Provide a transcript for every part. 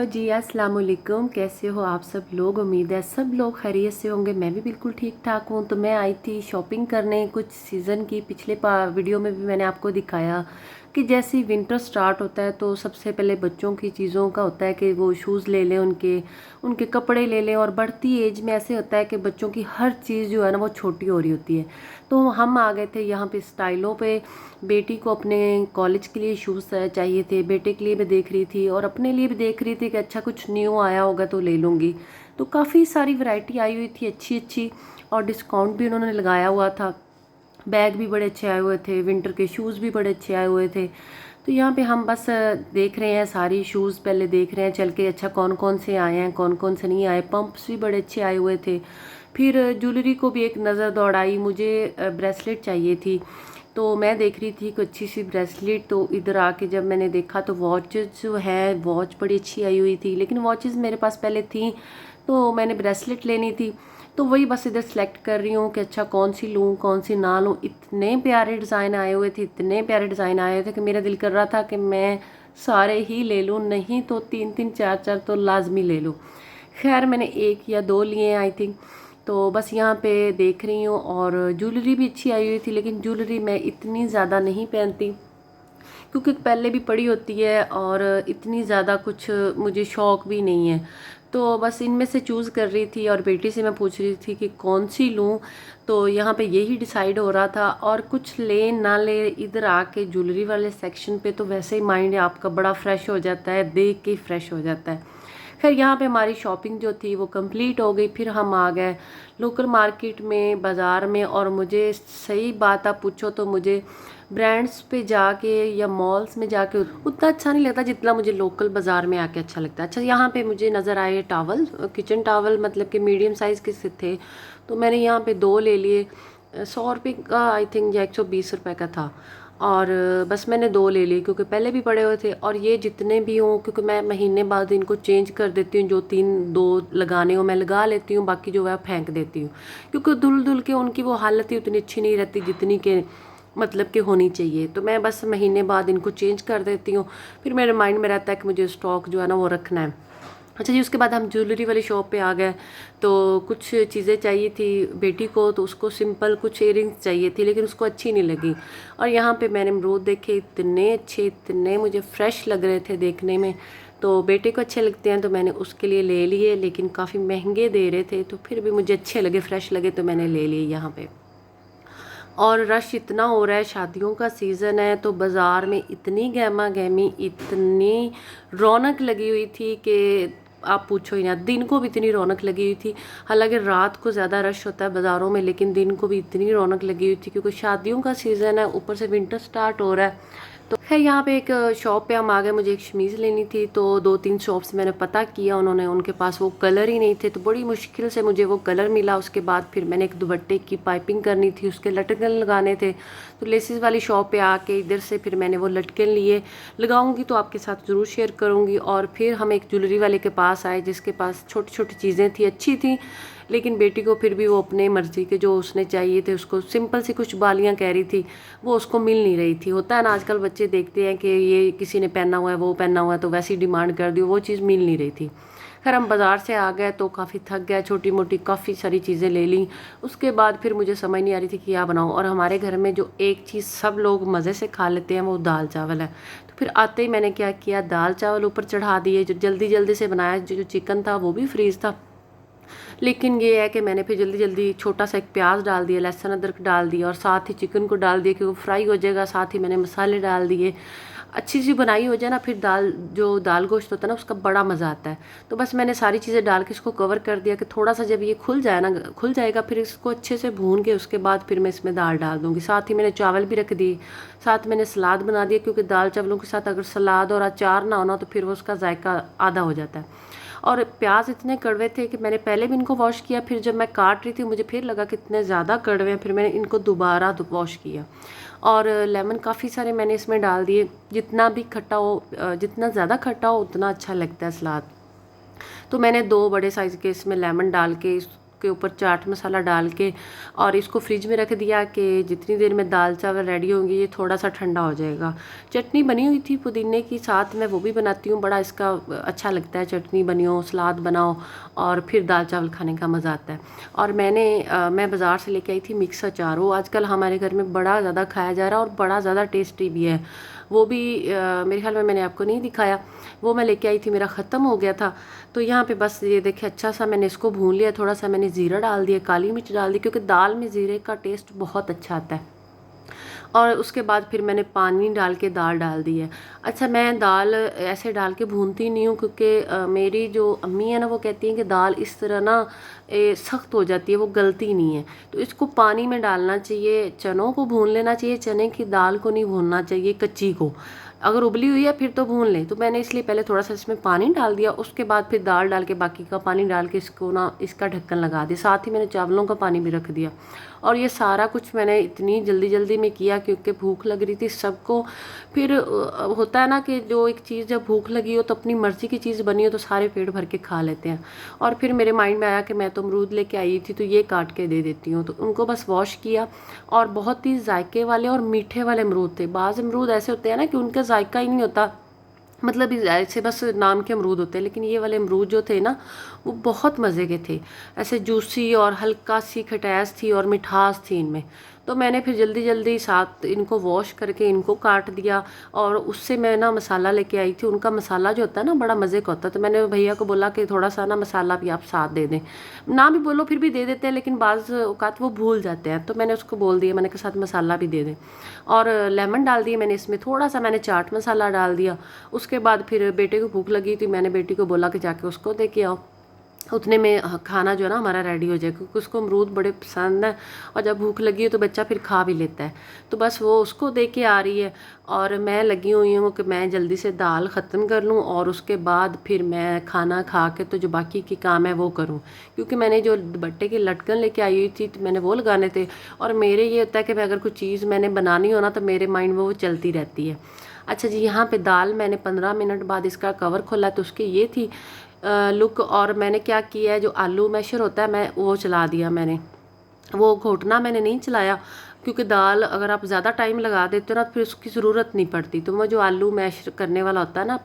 जी, अस्सलाम वालेकुम। कैसे हो आप सब लोग? उम्मीद है सब लोग खैरियत से होंगे। मैं भी बिल्कुल ठीक ठाक हूँ। तो मैं आई थी शॉपिंग करने कुछ सीज़न की। पिछले वीडियो में भी मैंने आपको दिखाया कि जैसे ही विंटर स्टार्ट होता है तो सबसे पहले बच्चों की चीज़ों का होता है कि वो शूज़ ले लें, उनके उनके कपड़े ले लें। और बढ़ती एज में ऐसे होता है कि बच्चों की हर चीज़ जो है ना वो छोटी हो रही होती है। तो हम आ गए थे यहाँ पे स्टाइलों पे। बेटी को अपने कॉलेज के लिए शूज़ चाहिए थे, बेटे के लिए भी देख रही थी और अपने लिए भी देख रही थी कि अच्छा कुछ न्यू आया होगा तो ले लूँगी। तो काफ़ी सारी वैरायटी आई हुई थी अच्छी अच्छी, और डिस्काउंट भी उन्होंने लगाया हुआ था। बैग भी बड़े अच्छे आए हुए थे, विंटर के शूज़ भी बड़े अच्छे आए हुए थे। तो यहाँ पे हम बस देख रहे हैं सारी शूज़, पहले देख रहे हैं चल के अच्छा कौन कौन से आए हैं कौन कौन से नहीं आए। पंप्स भी बड़े अच्छे आए हुए थे। फिर ज्वेलरी को भी एक नज़र दौड़ाई। मुझे ब्रेसलेट चाहिए थी, तो मैं देख रही थी कोई अच्छी सी ब्रेसलेट। तो इधर आके जब मैंने देखा तो वॉचेस जो है वॉच बड़ी अच्छी आई हुई थी, लेकिन वॉचेस मेरे पास पहले थी तो मैंने ब्रेसलेट लेनी थी। तो वही बस इधर सेलेक्ट कर रही हूँ कि अच्छा कौन सी लूँ कौन सी ना लूँ। इतने प्यारे डिज़ाइन आए हुए थे, इतने प्यारे डिज़ाइन आए हुए थे कि मेरा दिल कर रहा था कि मैं सारे ही ले लूँ, नहीं तो तीन तीन चार चार तो लाजमी ले लूँ। खैर मैंने एक या दो लिए आई थिंक। तो बस यहाँ पे देख रही हूँ। और ज्वेलरी भी अच्छी आई हुई थी, लेकिन ज्वेलरी मैं इतनी ज़्यादा नहीं पहनती क्योंकि पहले भी पड़ी होती है और इतनी ज़्यादा कुछ मुझे शौक भी नहीं है। तो बस इनमें से चूज़ कर रही थी और बेटी से मैं पूछ रही थी कि कौन सी लूँ। तो यहाँ पे यही डिसाइड हो रहा था। और कुछ ले ना ले, इधर आके ज्वेलरी वाले सेक्शन पे तो वैसे ही माइंड आपका बड़ा फ्रेश हो जाता है, देख के फ्रेश हो जाता है। खैर यहाँ पे हमारी शॉपिंग जो थी वो कंप्लीट हो गई। फिर हम आ गए लोकल मार्केट में, बाज़ार में। और मुझे सही बात आप पूछो तो मुझे ब्रांड्स पे जाके या मॉल्स में जाके उतना अच्छा नहीं लगता जितना मुझे लोकल बाज़ार में आके अच्छा लगता है। अच्छा यहाँ पे मुझे नज़र आए टावल, किचन टावल, मतलब कि मीडियम साइज़ के से थे। तो मैंने यहाँ पे दो ले लिए। 100 रुपये का आई थिंक या 120 रुपये का था। और बस मैंने दो ले लिए क्योंकि पहले भी पड़े हुए थे। और ये जितने भी हों, क्योंकि मैं महीने बाद इनको चेंज कर देती हूँ, जो तीन दो लगाने हो मैं लगा लेती हूँ, बाकी जो है फेंक देती हूँ। क्योंकि धुल धुल के उनकी वो हालत ही उतनी अच्छी नहीं रहती जितनी के मतलब कि होनी चाहिए। तो मैं बस महीने बाद इनको चेंज कर देती हूँ। फिर मेरे माइंड में रहता है कि मुझे स्टॉक जो है ना वो रखना है। अच्छा जी, उसके बाद हम ज्वेलरी वाली शॉप पे आ गए। तो कुछ चीज़ें चाहिए थी बेटी को, तो उसको सिंपल कुछ इयरिंग्स चाहिए थी, लेकिन उसको अच्छी नहीं लगी। और यहाँ पे मैंने अमरूद देखे, इतने अच्छे, इतने मुझे फ्रेश लग रहे थे देखने में। तो बेटे को अच्छे लगते हैं तो मैंने उसके लिए ले लिए, लेकिन काफ़ी महंगे दे रहे थे। तो फिर भी मुझे अच्छे लगे, फ्रेश लगे, तो मैंने ले लिए यहाँ पे। और रश इतना हो रहा है, शादियों का सीज़न है, तो बाज़ार में इतनी गहमा गहमी, इतनी रौनक लगी हुई थी कि आप पूछो ही ना। दिन को भी इतनी रौनक लगी हुई थी। हालांकि रात को ज़्यादा रश होता है बाज़ारों में, लेकिन दिन को भी इतनी रौनक लगी हुई थी क्योंकि शादियों का सीज़न है, ऊपर से विंटर स्टार्ट हो रहा है। तो खैर यहाँ पे एक शॉप पे हम आ गए। मुझे एक शमीज़ लेनी थी, तो दो तीन शॉप से मैंने पता किया, उन्होंने उनके पास वो कलर ही नहीं थे। तो बड़ी मुश्किल से मुझे वो कलर मिला। उसके बाद फिर मैंने एक दुपट्टे की पाइपिंग करनी थी, उसके लटकन लगाने थे। तो लेसिस वाली शॉप पे आके इधर से फिर मैंने वो लटकन लिए। लगाऊंगी तो आपके साथ ज़रूर शेयर करूँगी। और फिर हम एक ज्वेलरी वाले के पास आए जिसके पास छोटी छोटी चीज़ें थी, अच्छी थी, लेकिन बेटी को फिर भी वो अपने मर्ज़ी के जो उसने चाहिए थे, उसको सिंपल सी कुछ बालियाँ कह रही थी, वो उसको मिल नहीं रही थी। होता है ना, आजकल बच्चे देखते हैं कि ये किसी ने पहना हुआ है, वो पहना हुआ है, तो वैसी डिमांड कर दी, वो चीज़ मिल नहीं रही थी। खैर हम बाज़ार से आ गए तो काफ़ी थक गए, छोटी मोटी काफ़ी सारी चीज़ें ले ली। उसके बाद फिर मुझे समझ नहीं आ रही थी कि क्या बनाऊँ। और हमारे घर में जो एक चीज़ सब लोग मज़े से खा लेते हैं वो दाल चावल है। तो फिर आते ही मैंने क्या किया, दाल चावल ऊपर चढ़ा दिए। जो जल्दी जल्दी से बनाया, जो चिकन था वो भी फ्रीज़ था, लेकिन ये है कि मैंने फिर जल्दी जल्दी छोटा सा एक प्याज डाल दिया, लहसुन अदरक डाल दिया, और साथ ही चिकन को डाल दिया कि वो फ्राई हो जाएगा। साथ ही मैंने मसाले डाल दिए। अच्छी सी बनाई हो जाए ना, फिर दाल गोश्त होता है ना, उसका बड़ा मज़ा आता है। तो बस मैंने सारी चीज़ें डाल के इसको कवर कर दिया कि थोड़ा सा जब ये खुल जाए ना, खुल जाएगा, फिर इसको अच्छे से भून के उसके बाद फिर मैं इसमें दाल डाल दूँगी। साथ ही मैंने चावल भी रख दिए, साथ मैंने सलाद बना दिया, क्योंकि दाल चावलों के साथ अगर सलाद और अचार ना होना तो फिर वो उसका जायका आधा हो जाता है। और प्याज इतने कड़वे थे कि मैंने पहले भी इनको वॉश किया, फिर जब मैं काट रही थी मुझे फिर लगा कि इतने ज़्यादा कड़वे हैं, फिर मैंने इनको दोबारा वॉश किया। और लेमन काफ़ी सारे मैंने इसमें डाल दिए। जितना भी खट्टा हो, जितना ज़्यादा खट्टा हो उतना अच्छा लगता है सलाद। तो मैंने दो बड़े साइज़ के इसमें लेमन डाल के के ऊपर चाट मसाला डाल के और इसको फ्रिज में रख दिया कि जितनी देर में दाल चावल रेडी होंगी ये थोड़ा सा ठंडा हो जाएगा। चटनी बनी हुई थी पुदीने की, साथ मैं वो भी बनाती हूँ, बड़ा इसका अच्छा लगता है। चटनी बनी हो, सलाद बनाओ और फिर दाल चावल खाने का मज़ा आता है। और मैं बाज़ार से लेके आई थी मिक्स अचार, वो आजकल हमारे घर में बड़ा ज़्यादा खाया जा रहा है और बड़ा ज़्यादा टेस्टी भी है। वो भी मेरे ख्याल में मैंने आपको नहीं दिखाया, वो मैं लेके आई थी, मेरा ख़त्म हो गया था। तो यहाँ पे बस ये देखिए अच्छा सा मैंने इसको भून लिया, थोड़ा सा मैंने ज़ीरा डाल दिया, काली मिर्च डाल दी, क्योंकि दाल में ज़ीरे का टेस्ट बहुत अच्छा आता है। और उसके बाद फिर मैंने पानी डाल के दाल डाल दी है। अच्छा, मैं दाल ऐसे डाल के भूनती नहीं हूँ, क्योंकि मेरी जो अम्मी है ना वो कहती हैं कि दाल इस तरह ना सख्त हो जाती है, वो गलती नहीं है। तो इसको पानी में डालना चाहिए, चनों को भून लेना चाहिए, चने की दाल को नहीं भूनना चाहिए कच्ची को। अगर उबली हुई है फिर तो भून लें। तो मैंने इसलिए पहले थोड़ा सा इसमें पानी डाल दिया, उसके बाद फिर दाल डाल के बाकी का पानी डाल के इसको ना इसका ढक्कन लगा दिया। साथ ही मैंने चावलों का पानी भी रख दिया। और ये सारा कुछ मैंने इतनी जल्दी जल्दी में किया क्योंकि भूख लग रही थी सबको। फिर होता है ना कि जो एक चीज़ जब भूख लगी हो तो अपनी मर्ज़ी की चीज़ बनी हो तो सारे पेट भर के खा लेते हैं। और फिर मेरे माइंड में आया कि मैं तो अमरूद लेके आई थी तो ये काट के दे देती हूँ। तो उनको बस वॉश किया और बहुत ही जायके वाले और मीठे वाले अमरूद थे। बाज़ अमरूद ऐसे होते हैं ना कि उनका जायका ही नहीं होता, मतलब ऐसे बस नाम के अमरूद होते हैं, लेकिन ये वाले अमरूद जो थे ना वो बहुत मज़े के थे, ऐसे जूसी और हल्का सी खटास थी और मिठास थी इनमें। तो मैंने फिर जल्दी जल्दी साथ इनको वॉश करके इनको काट दिया और उससे मैं ना मसाला लेके आई थी। उनका मसाला जो होता है ना बड़ा मज़े का होता है। तो मैंने भैया को बोला कि थोड़ा सा ना मसाला भी आप साथ दे दें, ना भी बोलो फिर भी दे देते हैं, लेकिन बाज़ औक़ात वो भूल जाते हैं। तो मैंने उसको बोल दिया, मैंने कहा साथ मसाला भी दे दें। और लेमन डाल दिए मैंने इसमें, थोड़ा सा मैंने चाट मसाला डाल दिया। उसके बाद फिर बेटे को भूख लगी थी, मैंने बेटी को बोला कि जाके उसको दे के आओ। उतने में खाना जो है ना हमारा रेडी हो जाए, क्योंकि उसको अमरूद बड़े पसंद है और जब भूख लगी है तो बच्चा फिर खा भी लेता है। तो बस वो उसको दे के आ रही है और मैं लगी हुई हूँ कि मैं जल्दी से दाल ख़त्म कर लूँ और उसके बाद फिर मैं खाना खा के तो जो बाकी के काम है वो करूँ, क्योंकि मैंने जो दुपट्टे की लटकन लेके आई हुई थी तो मैंने वो लगाने थे। और मेरे ये होता है कि मैं अगर कोई चीज़ मैंने बनानी हो ना तो मेरे माइंड में वो चलती रहती है। अच्छा जी, यहाँ पे दाल मैंने 15 मिनट बाद इसका कवर खोला तो उसकी ये थी लुक। और मैंने क्या किया है, जो आलू मैशर होता है मैं वो चला दिया, मैंने वो घोटना मैंने नहीं चलाया, क्योंकि दाल अगर आप ज़्यादा टाइम लगा देते हो ना फिर उसकी ज़रूरत नहीं पड़ती। तो वो जो आलू मैश करने वाला होता है ना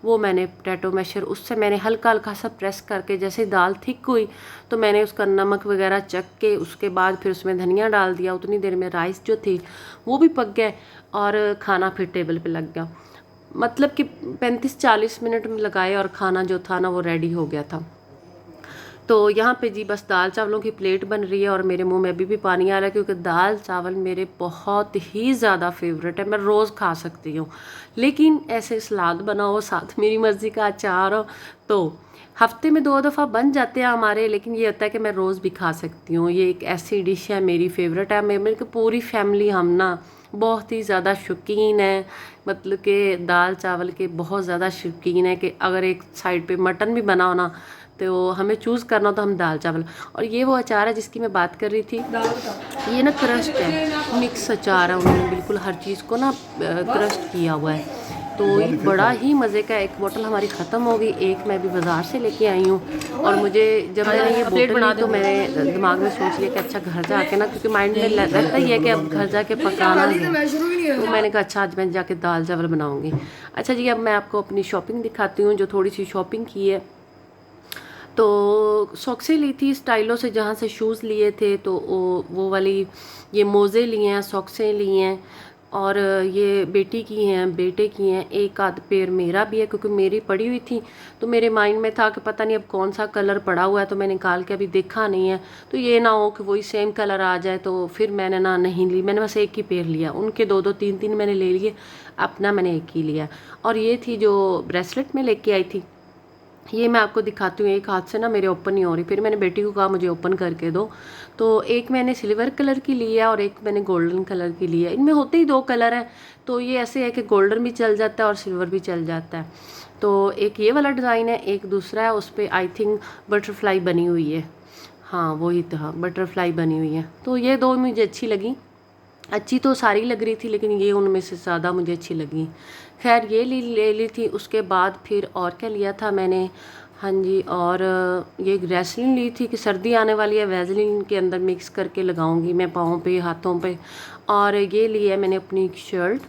वो मैंने पोटैटो मैशर, उससे मैंने हल्का हल्का सा प्रेस करके जैसे ही दाल थिक हुई तो मैंने उसका नमक वगैरह चख के उसके बाद फिर उसमें धनिया डाल दिया। उतनी देर में राइस जो थे वो भी पक गए और खाना फिर टेबल पे लग गया। मतलब कि 35-40 मिनट में लगाए और खाना जो था ना वो रेडी हो गया था। तो यहाँ पे जी बस दाल चावलों की प्लेट बन रही है और मेरे मुंह में अभी भी पानी आ रहा है, क्योंकि दाल चावल मेरे बहुत ही ज़्यादा फेवरेट है। मैं रोज़ खा सकती हूँ, लेकिन ऐसे सलाद बनाओ साथ मेरी मर्ज़ी का अचार हो तो हफ्ते में 2 दफ़ा बन जाते हैं हमारे। लेकिन ये होता है कि मैं रोज़ भी खा सकती हूँ। ये एक ऐसी डिश है मेरी फेवरेट है। मेरी पूरी फैमिली हम ना बहुत ही ज़्यादा शौकीन है, मतलब कि दाल चावल के बहुत ज़्यादा शौकीन है कि अगर एक साइड पे मटन भी बना हो ना तो हमें चूज़ करना हो तो हम दाल चावल। और ये वो अचार है जिसकी मैं बात कर रही थी, ये ना क्रस्ट है, मिक्स अचार है। उन्होंने बिल्कुल हर चीज़ को ना क्रस्ट किया हुआ है। तो ये बड़ा ही मज़े का। एक बोतल हमारी ख़त्म हो गई, एक मैं भी बाज़ार से लेके आई हूँ। और मुझे जब मैंने ये बोतल ली तो मैंने दिमाग में सोच लिया कि अच्छा घर जाके ना, क्योंकि माइंड में रहता ही है कि अब घर जाके पकाना है, तो मैंने कहा अच्छा आज मैं जाके दाल चावल बनाऊँगी। अच्छा जी, अब मैं आपको अपनी शॉपिंग दिखाती हूँ, जो थोड़ी सी शॉपिंग की है। तो सॉक्सें ली थी स्टाइलों से, जहाँ से शूज़ लिए थे तो वो वाली ये मोज़े लिए हैं, सॉक्सें ली हैं और ये बेटी की हैं, बेटे की हैं। एक आध पेयर मेरा भी है, क्योंकि मेरी पड़ी हुई थी तो मेरे माइंड में था कि पता नहीं अब कौन सा कलर पड़ा हुआ है, तो मैंने निकाल के अभी देखा नहीं है, तो ये ना हो कि वही सेम कलर आ जाए। तो फिर मैंने ना नहीं ली, मैंने बस एक ही पेयर लिया। उनके 2-2 3-3 मैंने ले लिए, अपना मैंने एक ही लिया। और ये थी जो ब्रेसलेट में लेके आई थी, ये मैं आपको दिखाती हूँ। एक हाथ से ना मेरे ओपन नहीं हो रही, फिर मैंने बेटी को कहा मुझे ओपन करके दो। तो एक मैंने सिल्वर कलर की ली है और एक मैंने गोल्डन कलर की ली है। इनमें होते ही 2 कलर हैं, तो ये ऐसे है कि गोल्डन भी चल जाता है और सिल्वर भी चल जाता है। तो एक ये वाला डिज़ाइन है, एक दूसरा है, उस पर आई थिंक बटरफ्लाई बनी हुई है। हाँ वही तो, हाँ बटरफ्लाई बनी हुई है। तो ये 2 मुझे अच्छी लगी। अच्छी तो सारी लग रही थी, लेकिन ये उनमें से ज़्यादा मुझे अच्छी लगी। खैर ये ले ली थी। उसके बाद फिर और क्या लिया था मैंने, हाँ जी, और ये ग्रेसलिन ली थी कि सर्दी आने वाली है, वैसलीन के अंदर मिक्स करके लगाऊंगी मैं पाँव पे, हाथों पे। और ये ली है मैंने अपनी एक शर्ट,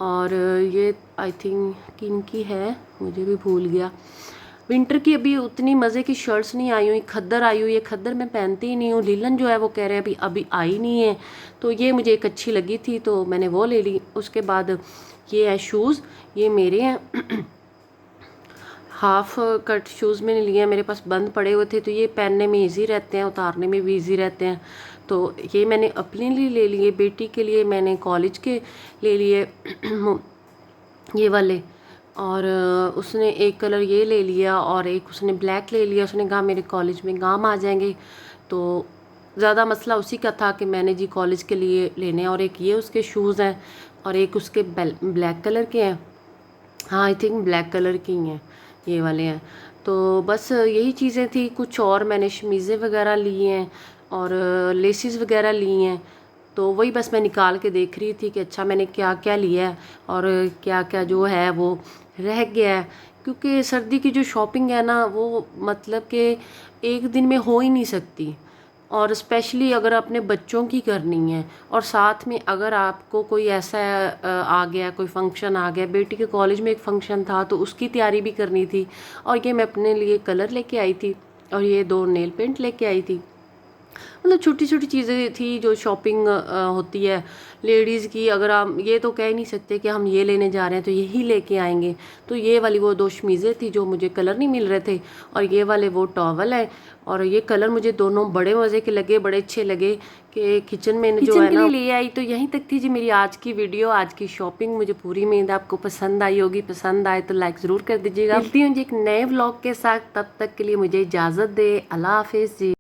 और ये आई थिंक किन की है मुझे भी भूल गया। विंटर की अभी उतनी मज़े की शर्ट्स नहीं आई हुई, खद्दर आई हुई है, खद्दर मैं पहनती ही नहीं हूँ। लीलन जो है वो कह रहे हैं अभी अभी आई नहीं है, तो ये मुझे एक अच्छी लगी थी तो मैंने वो ले ली। उसके बाद ये है शूज़, ये मेरे हैं हाफ कट शूज़ मैंने लिए हैं, मेरे पास बंद पड़े हुए थे तो ये पहनने में इजी रहते हैं, उतारने में भी इजी रहते हैं। तो ये मैंने अपने लिए ले लिए, बेटी के लिए मैंने कॉलेज के ले लिए ये वाले। और उसने एक कलर ये ले लिया और एक उसने ब्लैक ले लिया। उसने कहा मेरे कॉलेज में काम आ जाएंगे, तो ज़्यादा मसला उसी का था कि मैंने जी कॉलेज के लिए लेने हैं। और एक ये उसके शूज़ हैं और एक उसके ब्लैक कलर के हैं, हाँ आई थिंक ब्लैक कलर की ही हैं, ये वाले हैं। तो बस यही चीज़ें थी, कुछ और मैंने शमीज़ें वगैरह ली हैं और लेसिस वगैरह ली हैं। तो वही बस मैं निकाल के देख रही थी कि अच्छा मैंने क्या क्या लिया है और क्या क्या जो है वो रह गया है। क्योंकि सर्दी की जो शॉपिंग है ना वो मतलब कि एक दिन में हो ही नहीं सकती, और स्पेशली अगर अपने बच्चों की करनी है और साथ में अगर आपको कोई ऐसा आ गया, कोई फंक्शन आ गया, बेटी के कॉलेज में एक फंक्शन था तो उसकी तैयारी भी करनी थी। और ये मैं अपने लिए कलर लेके आई थी और ये 2 नेल पेंट लेके आई थी। मतलब छोटी छोटी चीज़ें थी जो शॉपिंग होती है लेडीज़ की। अगर हम ये तो कह ही नहीं सकते कि हम ये लेने जा रहे हैं तो यही लेके आएंगे। तो ये वाली वो 2 शमीज़ें थी जो मुझे कलर नहीं मिल रहे थे, और ये वाले वो टॉवल है। और ये कलर मुझे दोनों बड़े मज़े के लगे, बड़े अच्छे लगे कि किचन में जो है ना ले आई। तो यहीं तक थी जी मेरी आज की वीडियो, आज की शॉपिंग। मुझे पूरी उम्मीद आपको पसंद आई होगी, पसंद आए तो लाइक ज़रूर कर दीजिएगा। मिलती हूँ जी एक नए व्लॉग के साथ, तब तक के लिए मुझे इजाज़त दे, अल्लाह हाफिज़ जी।